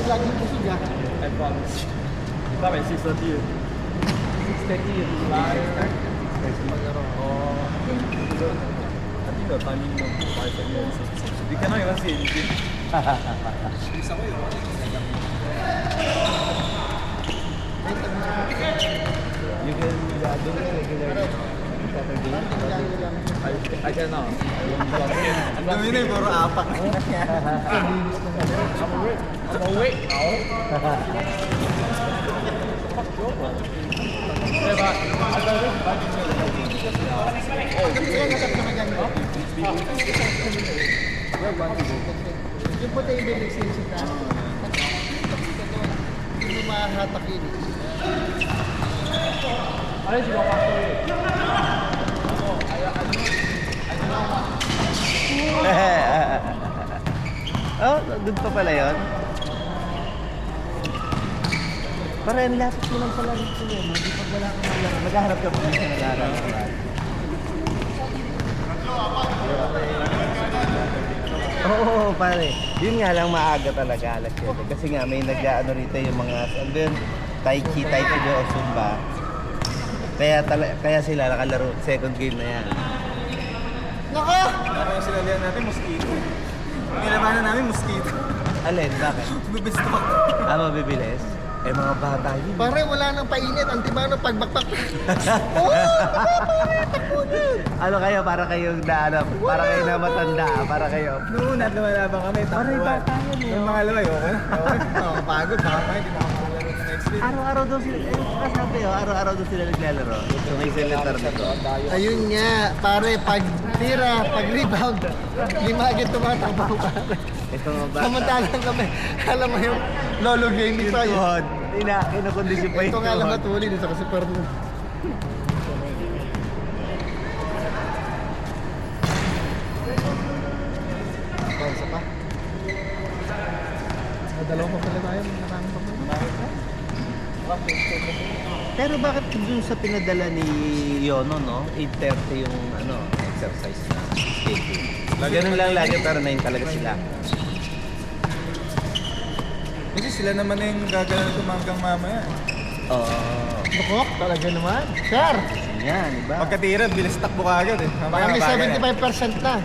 laging busog ah. I promise. Bakit 6:30 yun? 6:30 yun. Maglaro. Oh. I think the timing ng 5 minutes. We cannot even see anything. Isa ko yun. You can do it regularly. I cannot. Ang gawin na yung puro apak. I'm awake now. Diba? Yung puti yung bibig sinisip na. Hindi mo mahahatak yun. Ano yung sinapasto eh? Oh, doon pa pala yun. Parang lapit mo lang pala dito yun. Hindi pa wala kang malaro. Maghaharap ka pa sa nalaro. Oo, pare. Yun nga lang maaga talaga, alas 7. Kasi nga may nag-ano rito yung mga, ano yun, Tai Chi, Tai Chi o Zumba. Kaya sila nakalaro, second game na yan. Nako! Parang yung sinalihan natin, mosquito. Nilabanan namin, mosquito. Alin, bakit? Bibistok. Mabibilis? Eh mga bata yun. Pare, wala nang painit. Antibano, pagbakbak. Oo! Pare, takbo na! Ano kayo, para kayong na, ano, para kayo na matanda, para kayo. Noon at lumalaban kami, Parang bata yun eh. Yung mga laway, okay na. Okay, nakapagod, baka pa hindi makakalaro sa next week. Araw-araw daw sila, kasabi oh, araw-araw daw sila naglalaro. So may center dito. Ayun nga, pare, pag tira, pag rebound, lima agad tumatakbo, pare. Ito nga ba? Samantalang kami, alam mo yung lolo gaming pa yun. Tuhod. Kinakondisyon pa yung Ito nga lang matuli dito sa Super Moon. Oh, isa pa. Dalawa pa pala tayo, maraming pa pala. Pero bakit dun sa pinadala ni Yono, no? 8:30 yung ano, exercise na schedule. Ganun lang lagi pero 9 talaga sila. Kasi sila naman yung gagalan tumanggang mamaya. Oo. Bukok, talaga naman. Sir, Yan, iba. Pagkatira, bilis takbo ka agad eh. baka may 75% na.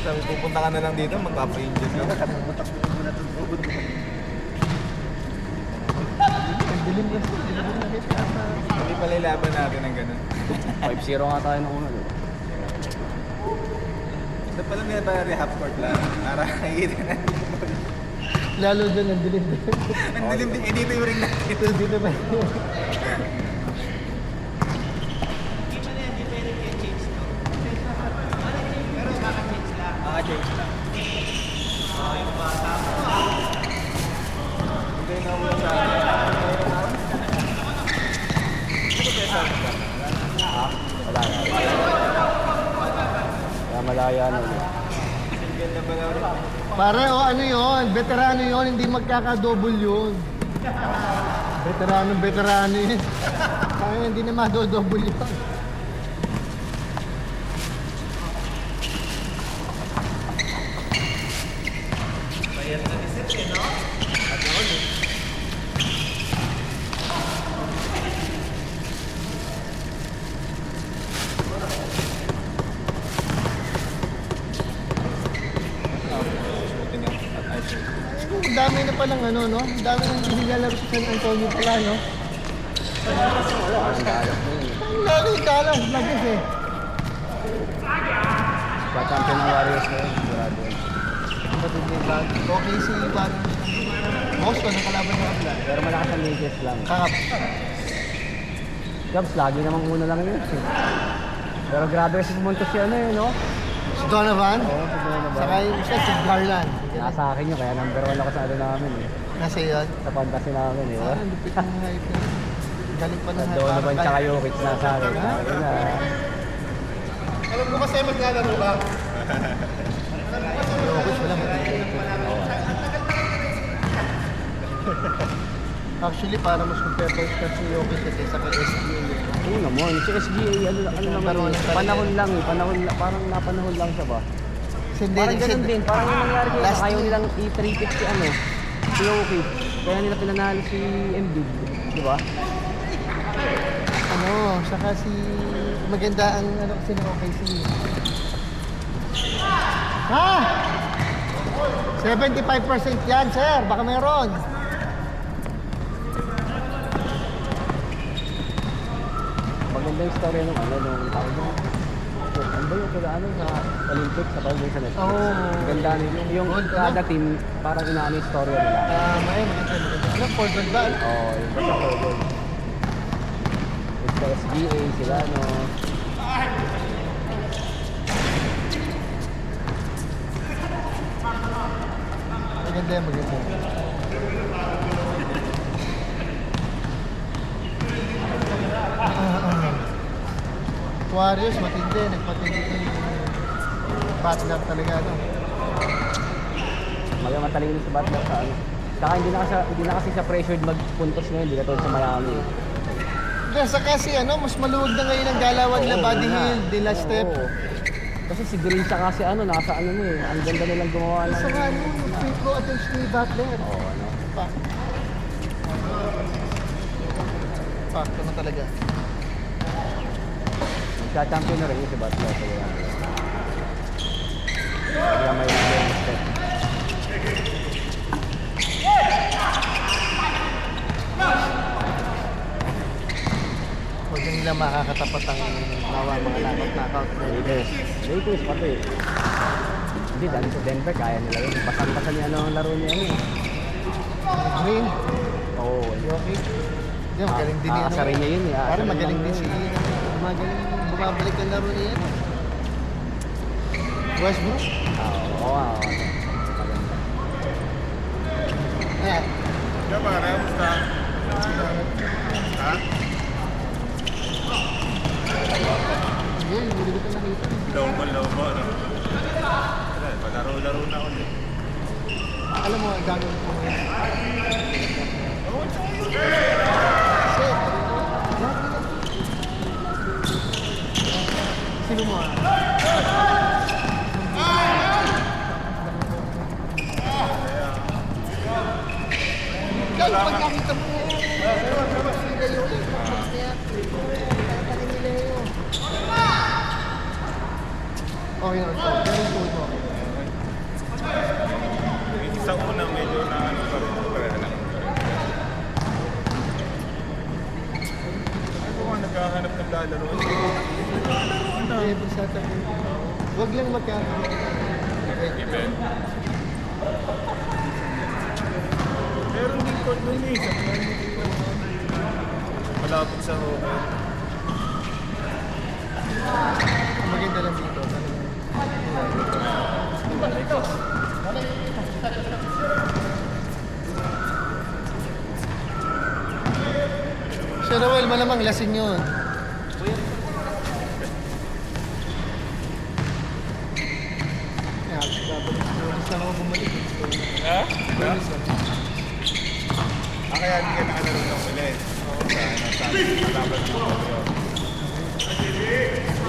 Sabi, pupunta ka na lang dito, magpapa-inject ka. Dilim kasi, dilim na kita. Hindi pala ilaban natin ng ganun. 5-0 nga tayo nung una. Ito pala nila tayo half court lang. Para nakikita na. Lalo dyan, ang dilim din. Ang dilim din, dito yung ring natin. Ito din naman. Change lang. Hindi na mo sa Wala na. Kaya malaya na ulit. single na pala ulit. Pare, oh, ano yun? Veterano yun, hindi magkakadouble yun. Veterano yun. Kaya hindi na madodouble yun. Ang dami na palang ano, no? Ang dami nang nilalaro sa San Antonio pala, no? Ang lalo yung kalang, lagis eh. Pa-champion ng Warriors na yun. Sigurado yun. Ang batid niya ba? Okay si Iwan. Boston, ang kalaban niya kapila. Pero malakas ang Lakers lang. Kakap. Cubs, lagi namang una lang yun. Pero grabe kasi pumunta si ano yun, no? Si Donovan. Oo, si Donovan. Saka yung isa, si Garland. Nasa akin yun, kaya number 1 ako sa ano namin eh. Nasa yun. Sa fantasy namin eh. Ah, lupit ng hype na. Galing pa ng hype. Donovan tsaka Jokic nasa akin. Ayun na. Alam ko kasi maglalaro ka. Jokic, wala matigil. Actually, para mas mag-pepper ka si Yoki kaysa kay SGA. Oo naman, si SGA, ano naman Number one eh, talaga. panahon lang eh, parang napanahon lang siya ba? Hindi, Parang ganun din, parang yung nangyari kaya Last ayaw year. nilang i-treat si si Yoki. Kaya nila pinanalo si Embiid, di ba? Saka si maganda ang kasi ng OKC. Ha? 75% yan, sir. Baka meron. Maganda yung story nung nung tawag mo. Ano ba yung kailangan sa Olympics sa pag sa Netflix? Oo. Ganda yung Gold, kada team, parang inaano yung story nila. Maganda. Ano, forward ba? Oo, yung basta forward. It's the SGA, sila no. Maganda. Warriors, matindi. Nagpatindi yung Butler talaga, no? Matalino si Butler sa ano. Saka hindi na kasi siya pressured magpuntos ngayon, hindi katulad sa Miami. Hindi, saka si mas maluwag na ngayon ang galawan nila, Oo, Buddy nga. Hield, De La Step. Oo. Kasi si Green siya kasi nasa ang ganda nilang gumawa ng... Saka yung free throw attempts ni Butler. Oo, ano. Fakto na talaga. Magka-champion na rin yung si Butler. Kaya may step. Huwag na nila makakatapat ang mga knockout. Lakers pati. Hindi, dahil sa Denver, kaya nila yun. Pasan-pasan niya ang laro niya yun. Green, Oo. Jokic. Hindi, magaling din Asa rin niya yun. Parang magaling din si magaling bumabalik ang laro niya. Westbrook? Oo. Ayan. Hindi, hindi ko ito nakita. Lobo, no? Palaro-laro na ulit. Alam mo, ang dami ko ngayon. Sino mo Dahil pag nakita mo, sila yun. Kaya, tatangan nila yun. Okay na, very cool mo. Yung isang una medyo na pa rin. Pareha lang. Ako nga naghahanap ng lalaro. Hindi, pagsata. Huwag lang magkakaroon. Event. Meron din court doon eh. Malapit sa Robert. Ang maganda lang dito. Sir Noel, malamang lasing yun. Gusto na ako bumalik. Ha? Kaya hindi ka nakalaro ng ulit. Sa katapat ng Robert.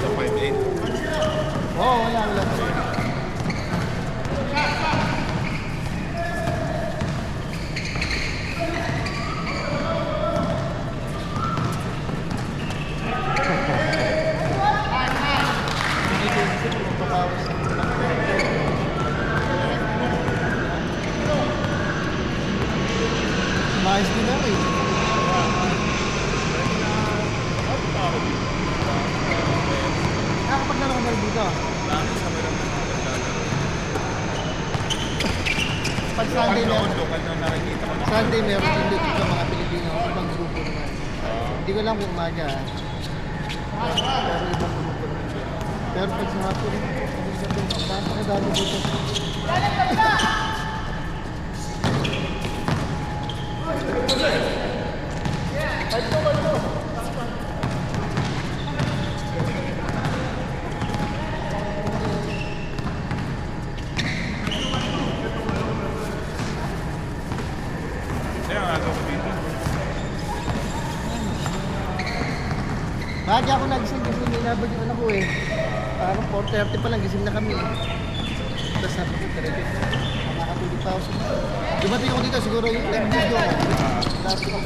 Sa 5'8". Oo, wala. Maayos din ako eh. Nakakapaglaro ka ba rin dito? Pag Sunday meron, Lokal na nakikita ko na. Sunday meron din dito mga Pilipino, ibang grupo naman. Hindi ko lang kung umaga ha. Pero ibang grupo naman. Pero pag sa hapon, napakadami dito. Kaya nga ako dito. Lagi ako nagising kasi nilabad yung anak ko eh. Parang 4:30 pa lang gising na kami. Tapos sabi ko, talaga, makakatulog pa ako. Dumating ako dito siguro yung time video ko. Tapos ko.